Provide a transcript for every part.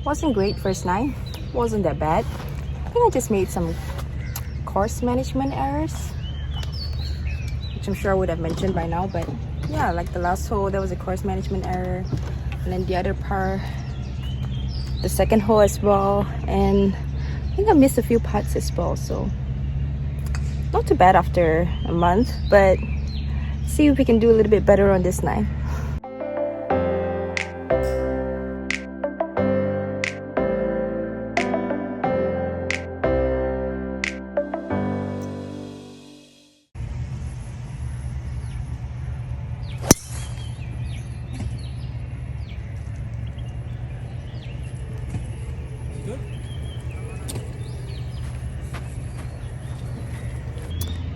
Wasn't great first nine. Wasn't that bad. I think I just made some course management errors, which I'm sure I would have mentioned by now, but yeah, like the last hole, there was a course management error, and then the other par, the second hole as well, and I think I missed a few putts as well, so not too bad after a month, but see if we can do a little bit better on this nine.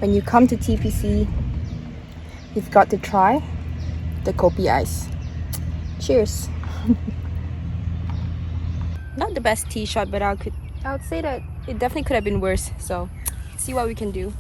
When you come to TPC, you've got to try the kopi ice. Cheers. Not the best tee shot, but I would say that it definitely could have been worse. So let's see what we can do.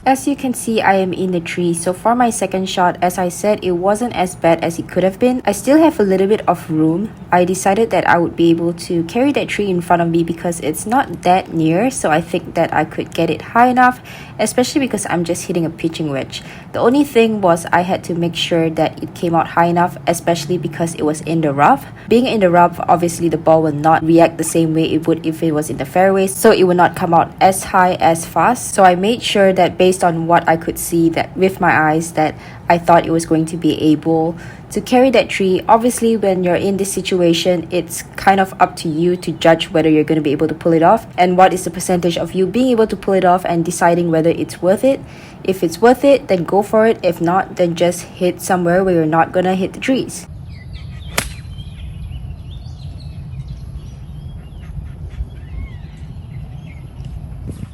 As you can see, I am in the tree. So for my second shot, as I said, it wasn't as bad as it could have been. I still have a little bit of room. I decided that I would be able to carry that tree in front of me because it's not that near. So I think that I could get it high enough, especially because I'm just hitting a pitching wedge. The only thing was I had to make sure that it came out high enough, especially because it was in the rough. Being in the rough, obviously the ball will not react the same way it would if it was in the fairway. So it will not come out as high as fast. So I made sure that based on what I could see that with my eyes, that I thought it was going to be able to carry that tree. Obviously, when you're in this situation, it's kind of up to you to judge whether you're going to be able to pull it off and what is the percentage of you being able to pull it off and deciding whether it's worth it. If it's worth it, then go for it. If not, then just hit somewhere where you're not going to hit the trees.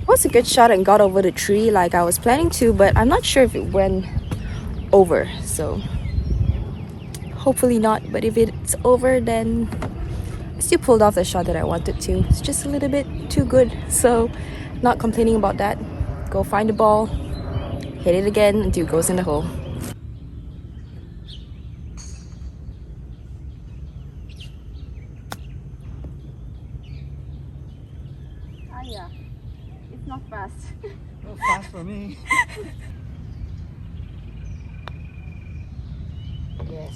It was a good shot and got over the tree like I was planning to, but I'm not sure if it went over, so hopefully not. But if it's over, then I still pulled off the shot that I wanted to. It's just a little bit too good, so not complaining about that. Go find the ball, hit it again until it goes in the hole. Yeah, it's not fast. Not fast for me. Yes.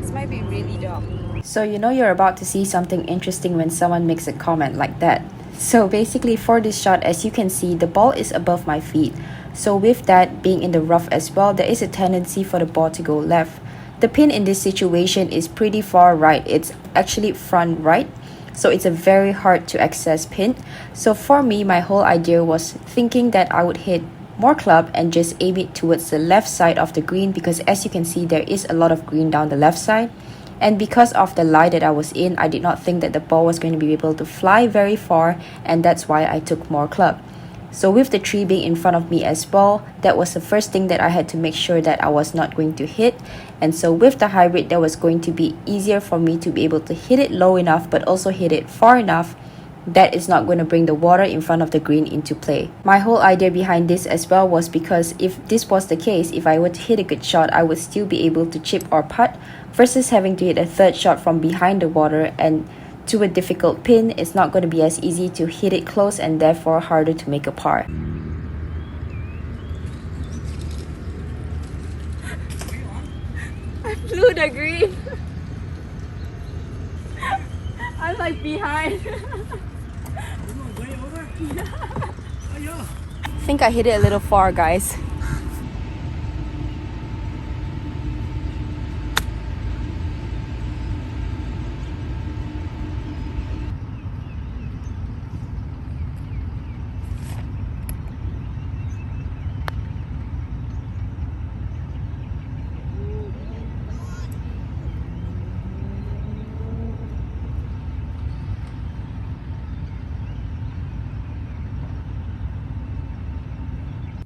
This might be really dumb. So you know you're about to see something interesting when someone makes a comment like that. So basically for this shot, as you can see, the ball is above my feet. So with that being in the rough as well, there is a tendency for the ball to go left. The pin in this situation is pretty far right. It's actually front right. So it's a very hard to access pin. So for me, my whole idea was thinking that I would hit more club and just aim it towards the left side of the green, because as you can see, there is a lot of green down the left side. And because of the lie that I was in, I did not think that the ball was going to be able to fly very far, and that's why I took more club. So with the tree being in front of me as well, that was the first thing that I had to make sure that I was not going to hit. And so with the hybrid, that was going to be easier for me to be able to hit it low enough but also hit it far enough that is not going to bring the water in front of the green into play. My whole idea behind this as well was because if this was the case, if I were to hit a good shot, I would still be able to chip or putt, versus having to hit a third shot from behind the water and to a difficult pin. It's not going to be as easy to hit it close and therefore harder to make a par. I flew the green. I'm like behind. Way over? Yeah. I think I hit it a little far, guys.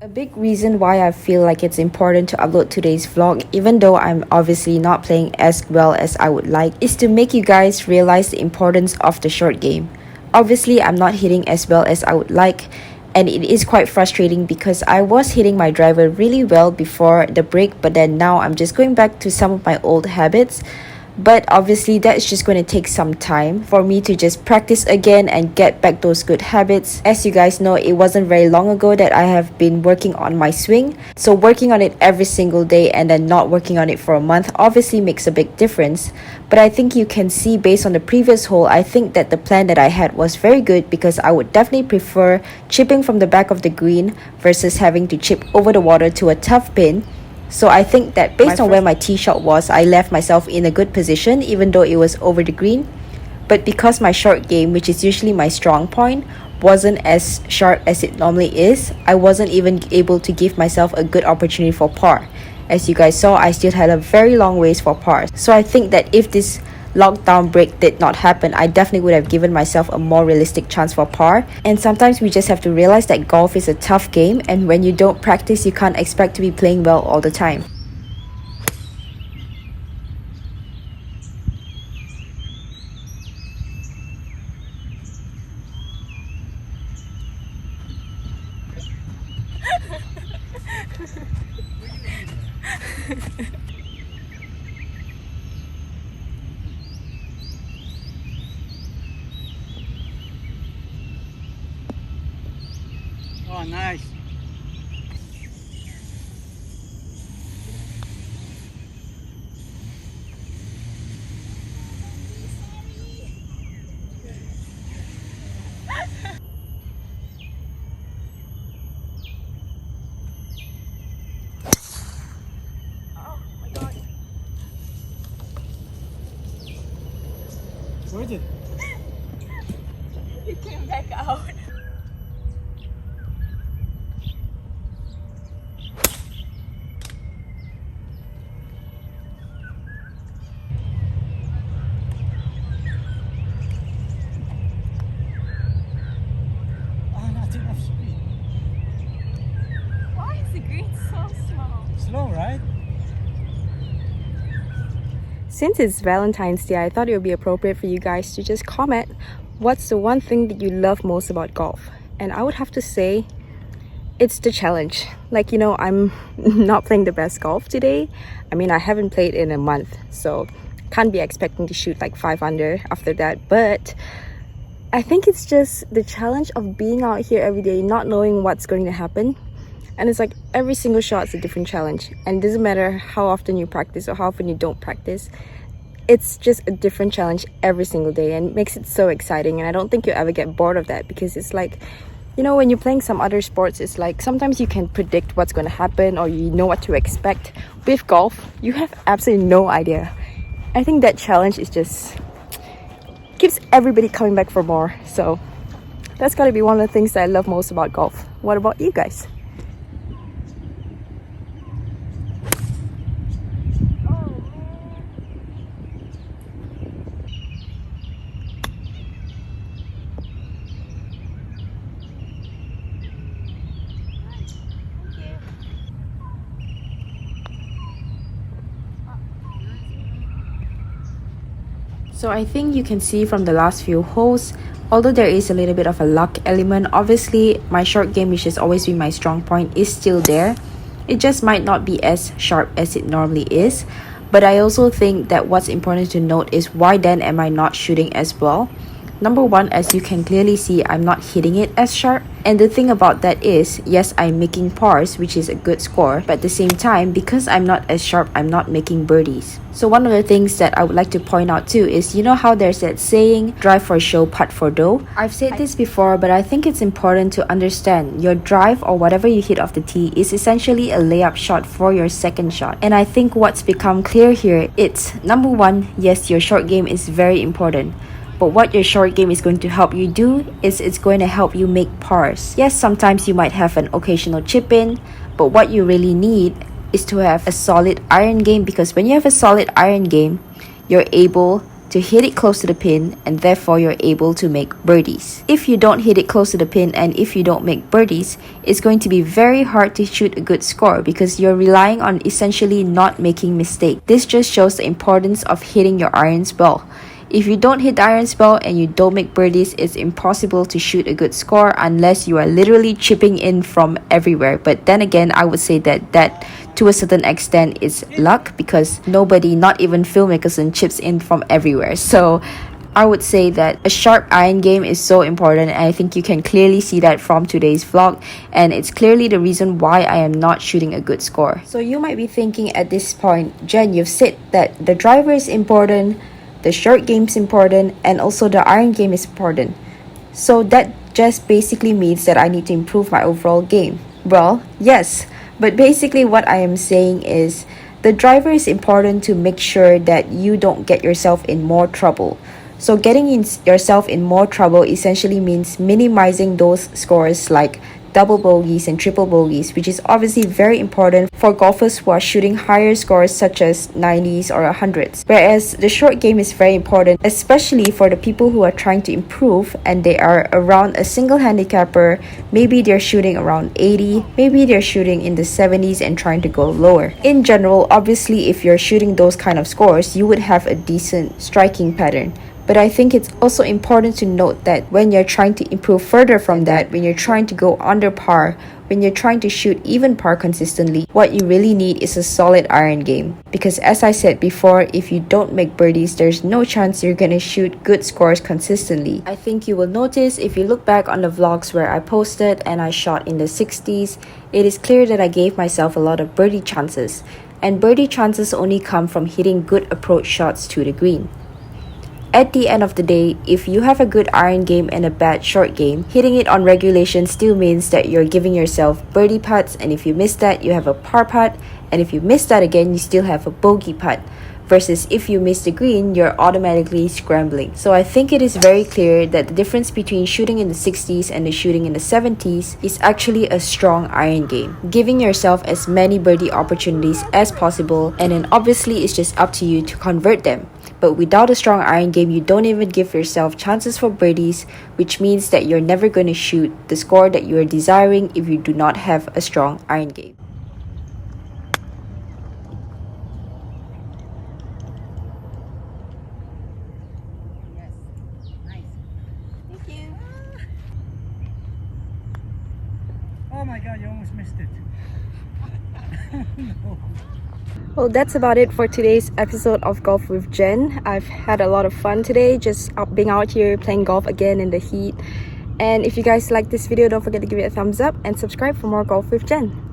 A A big reason why I feel like it's important to upload today's vlog, even though I'm obviously not playing as well as I would like, is to make you guys realize the importance of the short game. Obviously, I'm not hitting as well as I would like, and it is quite frustrating because I was hitting my driver really well before the break, but then now I'm just going back to some of my old habits. But obviously that's just going to take some time for me to just practice again and get back those good habits. As you guys know, it wasn't very long ago that I have been working on my swing. So working on it every single day and then not working on it for a month obviously makes a big difference. But I think you can see based on the previous hole, I think that the plan that I had was very good because I would definitely prefer chipping from the back of the green versus having to chip over the water to a tough pin. So I think that based on where my tee shot was, I left myself in a good position even though it was over the green. But because my short game, which is usually my strong point, wasn't as sharp as it normally is, I wasn't even able to give myself a good opportunity for par. As you guys saw, I still had a very long ways for par. So I think that if this lockdown break did not happen, I definitely would have given myself a more realistic chance for par. And sometimes we just have to realize that golf is a tough game, and when you don't practice, you can't expect to be playing well all the time. Oh, nice. Oh my god. Where is it? It came back out. Ah, not enough speed. Why is the green so small? Slow, right? Since it's Valentine's Day, I thought it would be appropriate for you guys to just comment what's the one thing that you love most about golf. And I would have to say it's the challenge. Like, you know, I'm not playing the best golf today. I mean, I haven't played in a month, so can't be expecting to shoot like 5 under after that. But I think it's just the challenge of being out here every day, not knowing what's going to happen. And it's like every single shot's a different challenge, and it doesn't matter how often you practice or how often you don't practice. It's just a different challenge every single day, and it makes it so exciting. And I don't think you'll ever get bored of that, because it's like, you know, when you're playing some other sports, it's like sometimes you can predict what's going to happen or you know what to expect. With golf, you have absolutely no idea. I think that challenge is just keeps everybody coming back for more. So that's got to be one of the things that I love most about golf. What about you guys? So I think you can see from the last few holes, although there is a little bit of a luck element, obviously my short game, which has always been my strong point, is still there. It just might not be as sharp as it normally is. But I also think that what's important to note is why then am I not shooting as well? Number one, as you can clearly see, I'm not hitting it as sharp. And the thing about that is, yes, I'm making pars, which is a good score, but at the same time, because I'm not as sharp, I'm not making birdies. So one of the things that I would like to point out too is, you know how there's that saying, drive for show, putt for dough? I've said this before, but I think it's important to understand your drive or whatever you hit off the tee is essentially a layup shot for your second shot. And I think what's become clear here, it's number one, yes, your short game is very important. But what your short game is going to help you do is it's going to help you make pars. Yes, sometimes you might have an occasional chip in, but what you really need is to have a solid iron game, because when you have a solid iron game, you're able to hit it close to the pin, and therefore you're able to make birdies. If you don't hit it close to the pin and if you don't make birdies, it's going to be very hard to shoot a good score because you're relying on essentially not making mistakes. This just shows the importance of hitting your irons well. If you don't hit the irons well and you don't make birdies, it's impossible to shoot a good score unless you are literally chipping in from everywhere. But then again, I would say that to a certain extent is luck because nobody, not even Phil Mickelson, chips in from everywhere. So I would say that a sharp iron game is so important, and I think you can clearly see that from today's vlog, and it's clearly the reason why I am not shooting a good score. So you might be thinking at this point, Jen, you've said that the driver is important, the short game is important, and also the iron game is important. So that just basically means that I need to improve my overall game. Well, yes, but basically what I am saying is the driver is important to make sure that you don't get yourself in more trouble. So getting yourself in more trouble essentially means minimizing those scores like double bogeys and triple bogeys, which is obviously very important for golfers who are shooting higher scores such as 90s or 100s. Whereas the short game is very important, especially for the people who are trying to improve and they are around a single handicapper. Maybe they're shooting around 80, maybe they're shooting in the 70s and trying to go lower. In general, obviously if you're shooting those kind of scores, you would have a decent striking pattern. But I think it's also important to note that when you're trying to improve further from that, when you're trying to go under par, when you're trying to shoot even par consistently, what you really need is a solid iron game. Because as I said before, if you don't make birdies, there's no chance you're gonna shoot good scores consistently. I think you will notice if you look back on the vlogs where I posted and I shot in the 60s, it is clear that I gave myself a lot of birdie chances. And birdie chances only come from hitting good approach shots to the green. At the end of the day, if you have a good iron game and a bad short game, hitting it on regulation still means that you're giving yourself birdie putts, and if you miss that, you have a par putt, and if you miss that again, you still have a bogey putt. Versus if you miss the green, you're automatically scrambling. So I think it is very clear that the difference between shooting in the 60s and the shooting in the 70s is actually a strong iron game. Giving yourself as many birdie opportunities as possible, and then obviously it's just up to you to convert them. But without a strong iron game, you don't even give yourself chances for birdies, which means that you're never going to shoot the score that you are desiring if you do not have a strong iron game. Yes. Nice. Thank you. Oh my god, you almost missed it. No. Well, that's about it for today's episode of Golf with Jen. I've had a lot of fun today, just being out here playing golf again in the heat. And if you guys like this video, don't forget to give it a thumbs up and subscribe for more Golf with Jen.